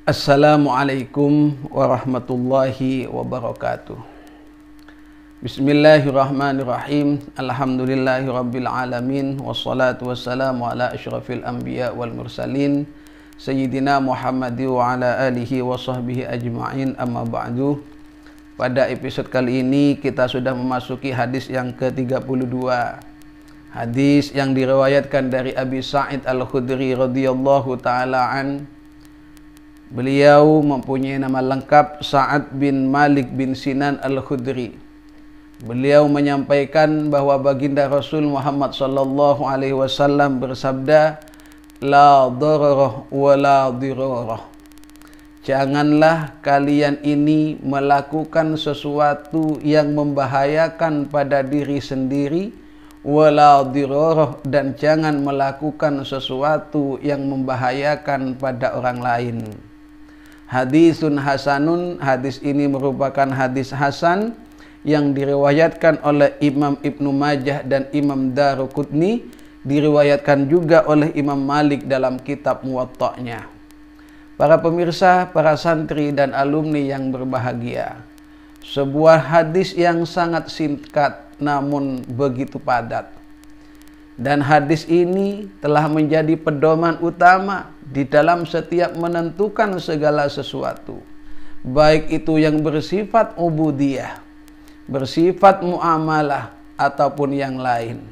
Assalamualaikum warahmatullahi wabarakatuh. Bismillahirrahmanirrahim. Alhamdulillahirabbil alamin wassalatu wassalamu ala asyrafil anbiya wal mursalin sayyidina Muhammad wa ala alihi wa sahbihi ajma'in, amma ba'du. Pada episode kali ini kita sudah memasuki hadis yang ke-32. Hadis yang diriwayatkan dari Abi Sa'id Al-Khudri radhiyallahu taala an. Beliau mempunyai nama lengkap Sa'ad bin Malik bin Sinan Al-Khudri. Beliau menyampaikan bahwa baginda Rasul Muhammad sallallahu alaihi wasallam bersabda, la dararah wa la dirarah. Janganlah kalian ini melakukan sesuatu yang membahayakan pada diri sendiri, wala dirarah, dan jangan melakukan sesuatu yang membahayakan pada orang lain. Hadisun hasanun, hadis ini merupakan hadis hasan yang diriwayatkan oleh Imam Ibnu Majah dan Imam Daruqutni, diriwayatkan juga oleh Imam Malik dalam kitab Muwatta'nya. Para pemirsa, para santri dan alumni yang berbahagia, sebuah hadis yang sangat singkat namun begitu padat. Dan hadis ini telah menjadi pedoman utama di dalam setiap menentukan segala sesuatu, baik itu yang bersifat ubudiyah, bersifat muamalah, ataupun yang lain.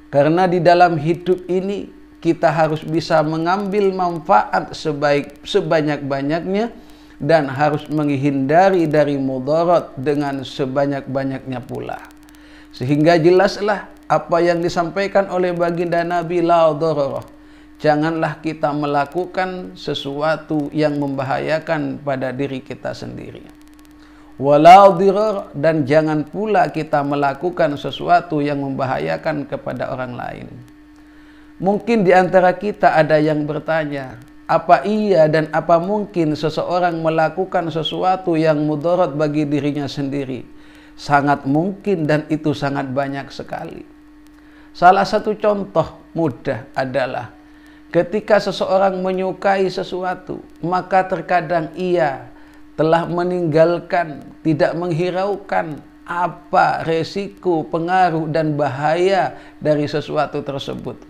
Karena di dalam hidup ini kita harus bisa mengambil manfaat sebanyak-banyaknya dan harus menghindari dari mudarat dengan sebanyak-banyaknya pula. Sehingga jelaslah apa yang disampaikan oleh baginda Nabi, la dararah. Janganlah kita melakukan sesuatu yang membahayakan pada diri kita sendiri. Wala dirar, dan jangan pula kita melakukan sesuatu yang membahayakan kepada orang lain. Mungkin di antara kita ada yang bertanya, apa iya dan apa mungkin seseorang melakukan sesuatu yang mudarat bagi dirinya sendiri? Sangat mungkin, dan itu sangat banyak sekali. Salah satu contoh mudah adalah ketika seseorang menyukai sesuatu, maka terkadang ia telah meninggalkan, tidak menghiraukan apa resiko, pengaruh, dan bahaya dari sesuatu tersebut.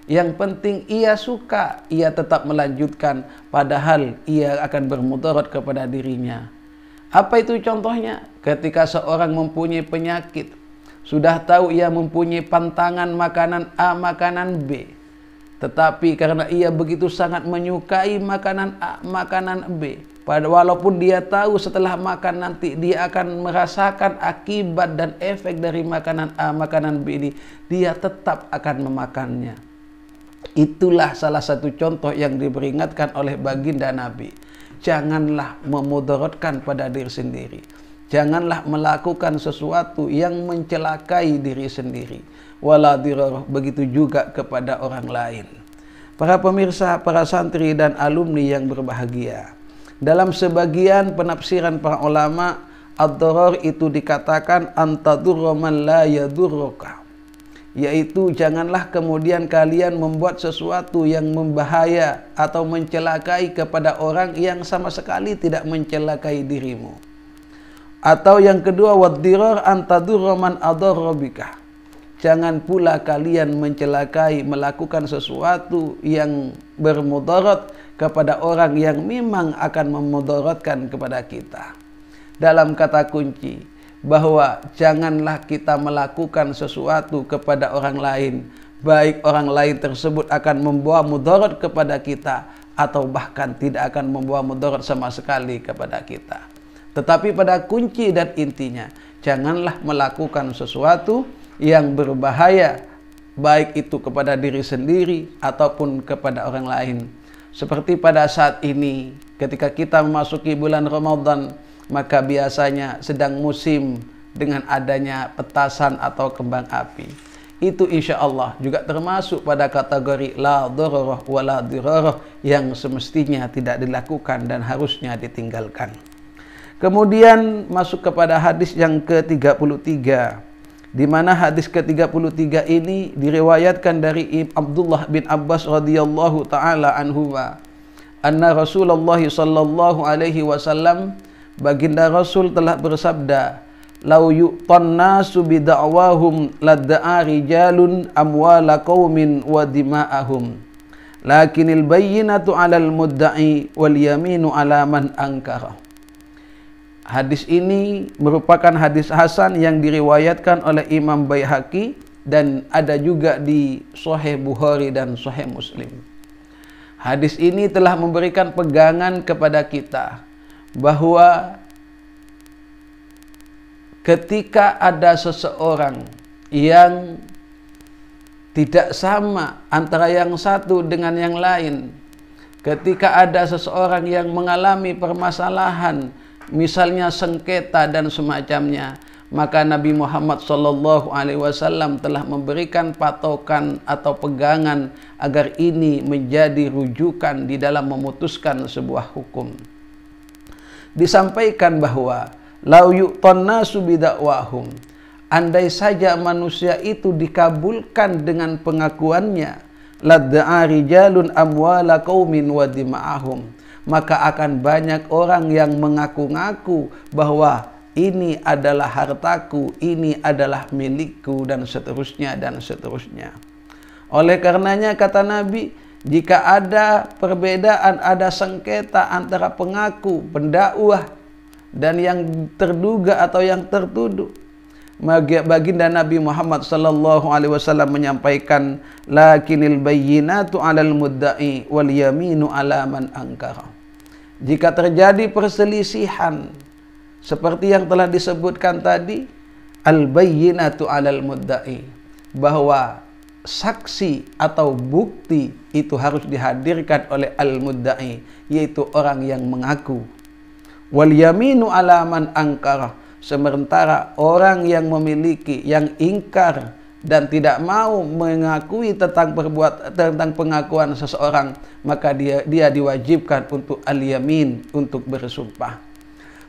Yang penting ia suka, ia tetap melanjutkan, padahal ia akan bermudarat kepada dirinya. Apa itu contohnya? Ketika seorang mempunyai penyakit, sudah tahu ia mempunyai pantangan makanan A, makanan B, tetapi karena ia begitu sangat menyukai makanan A, makanan B, walaupun dia tahu setelah makan nanti dia akan merasakan akibat dan efek dari makanan A, makanan B ini, dia tetap akan memakannya. Itulah salah satu contoh yang diperingatkan oleh baginda Nabi. Janganlah memudaratkan pada diri sendiri. Janganlah melakukan sesuatu yang mencelakai diri sendiri. Wala dirarah, begitu juga kepada orang lain. Para pemirsa, para santri dan alumni yang berbahagia, dalam sebagian penafsiran para ulama, ad-darar itu dikatakan antadurra man la yadurruka, yaitu janganlah kemudian kalian membuat sesuatu yang membahaya atau mencelakai kepada orang yang sama sekali tidak mencelakai dirimu. Atau yang kedua, wad-dirar antadurra man adarra bika, jangan pula kalian mencelakai, melakukan sesuatu yang bermudarat kepada orang yang memang akan memudaratkan kepada kita. Dalam kata kunci, bahwa janganlah kita melakukan sesuatu kepada orang lain, baik orang lain tersebut akan membawa mudarat kepada kita atau bahkan tidak akan membawa mudarat sama sekali kepada kita. Tetapi pada kunci dan intinya, janganlah melakukan sesuatu yang berbahaya, baik itu kepada diri sendiri ataupun kepada orang lain. Seperti pada saat ini, ketika kita memasuki bulan Ramadan, maka biasanya sedang musim dengan adanya petasan atau kembang api. Itu insya Allah juga termasuk pada kategori la dararah wa la dirarah yang semestinya tidak dilakukan dan harusnya ditinggalkan. Kemudian masuk kepada hadis yang ke-33, di mana hadis ke-33 ini diriwayatkan dari Abdullah bin Abbas radhiyallahu taala anhuma. anna Rasulullah sallallahu alaihi wasallam, baginda Rasul telah bersabda, lau yu'tan nasu bida'wahum ladda'a rijalun amwala qaumin wa dima'ahum, lakinil bayyinatu 'alal mudda'i wal yaminu 'ala man ankara. Hadis ini merupakan hadis hasan yang diriwayatkan oleh Imam Baihaqi dan ada juga di Sahih Bukhari dan Sahih Muslim. Hadis ini telah memberikan pegangan kepada kita bahwa ketika ada seseorang yang tidak sama antara yang satu dengan yang lain, ketika ada seseorang yang mengalami permasalahan, misalnya sengketa dan semacamnya, maka Nabi Muhammad SAW telah memberikan patokan atau pegangan agar ini menjadi rujukan di dalam memutuskan sebuah hukum. Disampaikan bahwa lau yu'tan nasu bidakwahum, andai saja manusia itu dikabulkan dengan pengakuannya, ladda'a rijalun amwala qaumin wa dima'ahum, maka akan banyak orang yang mengaku-ngaku bahwa ini adalah hartaku, ini adalah milikku, dan seterusnya dan seterusnya. Oleh karenanya kata Nabi, jika ada perbedaan, ada sengketa antara pengaku, pendakwah dan yang terduga atau yang tertuduh, baginda Nabi Muhammad SAW menyampaikan, lakinil bayyinatu 'alal mudda'i wal yaminu 'ala man ankara. Jika terjadi perselisihan seperti yang telah disebutkan tadi, al-bayyinatu 'alal mudda'i, bahwa saksi atau bukti itu harus dihadirkan oleh al-mudda'i, yaitu orang yang mengaku. Wal yaminu 'ala man ankara, sementara orang yang memiliki, yang ingkar dan tidak mau mengakui tentang pengakuan seseorang, maka dia diwajibkan untuk al-yamin, untuk bersumpah.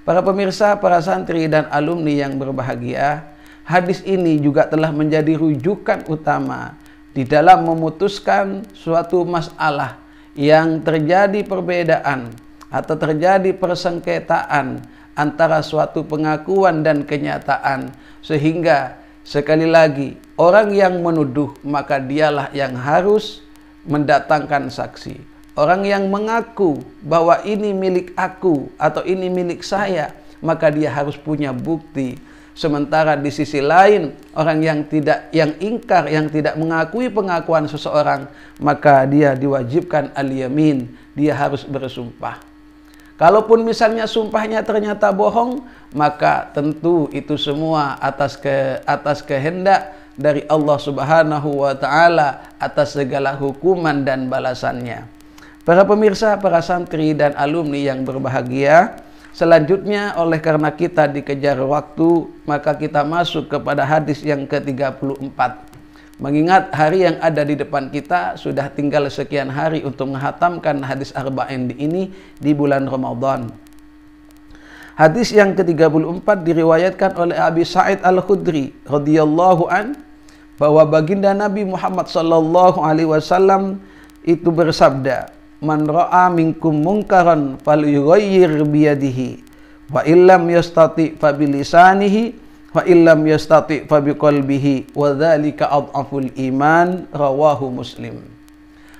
Para pemirsa, para santri dan alumni yang berbahagia, hadis ini juga telah menjadi rujukan utama di dalam memutuskan suatu masalah yang terjadi perbedaan atau terjadi persengketaan antara suatu pengakuan dan kenyataan, sehingga sekali lagi orang yang menuduh maka dialah yang harus mendatangkan saksi. Orang yang mengaku bahwa ini milik aku atau ini milik saya, maka dia harus punya bukti. Sementara di sisi lain, orang yang ingkar, yang tidak mengakui pengakuan seseorang, maka dia diwajibkan al-yamin, dia harus bersumpah. Kalaupun misalnya sumpahnya ternyata bohong, maka tentu itu semua atas kehendak dari Allah Subhanahu wa taala, atas segala hukuman dan balasannya. Para pemirsa, para santri dan alumni yang berbahagia, selanjutnya oleh karena kita dikejar waktu, maka kita masuk kepada hadis yang ke-34. Mengingat hari yang ada di depan kita sudah tinggal sekian hari untuk menghatamkan hadis arba'in ini di bulan Ramadan. Hadis yang ke-34 diriwayatkan oleh Abi Sa'id Al-Khudri radhiyallahu an, bahwa baginda Nabi Muhammad sallallahu alaihi wasallam itu bersabda, man ra'a minkum munkaran falyughayyir biyadihi wa illam yastati fa bilisanihi wa illam yastati fa biqalbihi wa dzalika adhaful iman, rawahu Muslim.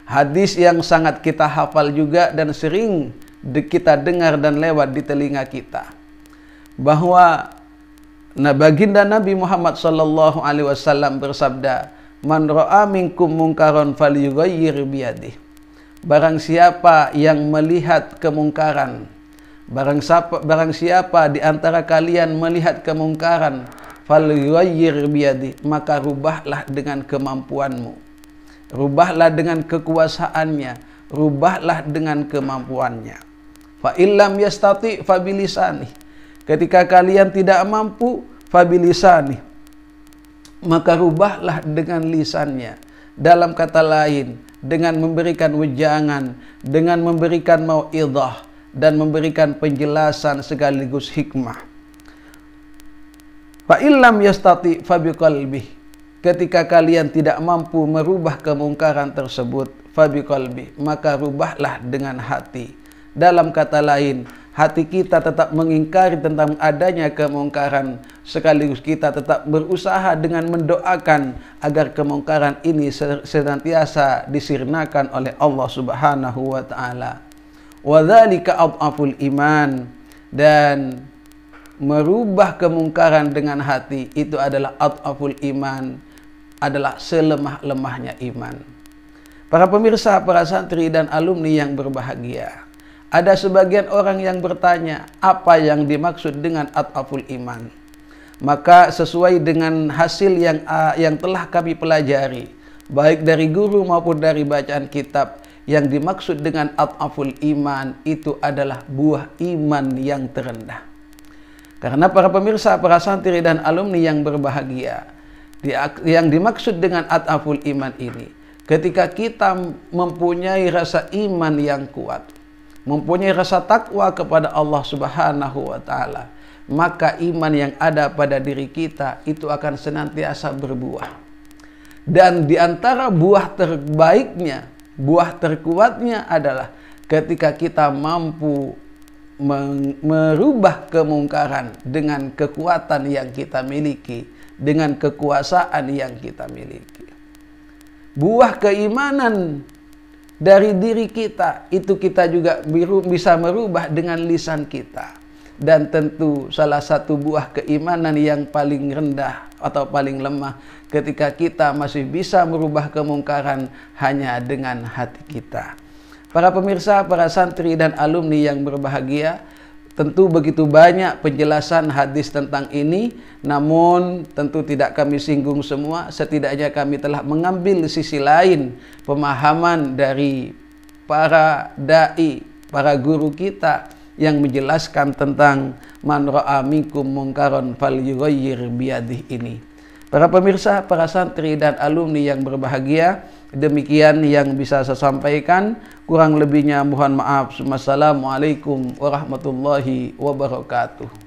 Hadis yang sangat kita hafal juga dan sering kita dengar dan lewat di telinga kita, bahwa baginda Nabi Muhammad sallallahu alaihi wasallam bersabda, man ra'a minkum munkaran falyughayyir biyadihi, barang siapa yang melihat kemungkaran, barang siapa di antara kalian melihat kemungkaran, falyughayyir biyadi, maka rubahlah dengan kemampuanmu, rubahlah dengan kekuasaannya, rubahlah dengan kemampuannya. Fa illam yastati fa bilisani, ketika kalian tidak mampu, fa bilisani, maka rubahlah dengan lisannya. Dalam kata lain, dengan memberikan wejangan, dengan memberikan mau'idhah, dan memberikan penjelasan sekaligus hikmah. Fa illam yastati fa biqalbih, ketika kalian tidak mampu merubah kemungkaran tersebut, fabiqalbi, maka rubahlah dengan hati. Dalam kata lain, hati kita tetap mengingkari tentang adanya kemungkaran, sekaligus kita tetap berusaha dengan mendoakan agar kemungkaran ini senantiasa disirnakan oleh Allah Subhanahu wa taala. Wa dzalika adhaful iman, dan merubah kemungkaran dengan hati itu adalah adhaful iman, adalah selemah-lemahnya iman. Para pemirsa, para santri dan alumni yang berbahagia, ada sebagian orang yang bertanya, apa yang dimaksud dengan adhaful iman? Maka sesuai dengan hasil yang telah kami pelajari, baik dari guru maupun dari bacaan kitab, yang dimaksud dengan adhaful iman itu adalah buah iman yang terendah. Karena para pemirsa, para santri dan alumni yang berbahagia, yang dimaksud dengan adhaful iman ini, ketika kita mempunyai rasa iman yang kuat, mempunyai rasa takwa kepada Allah Subhanahu wa taala, maka iman yang ada pada diri kita itu akan senantiasa berbuah. Dan di antara buah terbaiknya, buah terkuatnya adalah ketika kita mampu merubah kemungkaran dengan kekuatan yang kita miliki, dengan kekuasaan yang kita miliki. Buah keimanan dari diri kita itu kita juga bisa merubah dengan lisan kita. Dan tentu salah satu buah keimanan yang paling rendah atau paling lemah ketika kita masih bisa merubah kemungkaran hanya dengan hati kita. Para pemirsa, para santri dan alumni yang berbahagia, tentu begitu banyak penjelasan hadis tentang ini, namun tentu tidak kami singgung semua. Setidaknya kami telah mengambil sisi lain pemahaman dari para dai, para guru kita yang menjelaskan tentang man ra'a minkum munkaron falyughayyir biyadihi ini. Para pemirsa, para santri dan alumni yang berbahagia, demikian yang bisa saya sampaikan. Kurang lebihnya mohon maaf. Wassalamualaikum warahmatullahi wabarakatuh.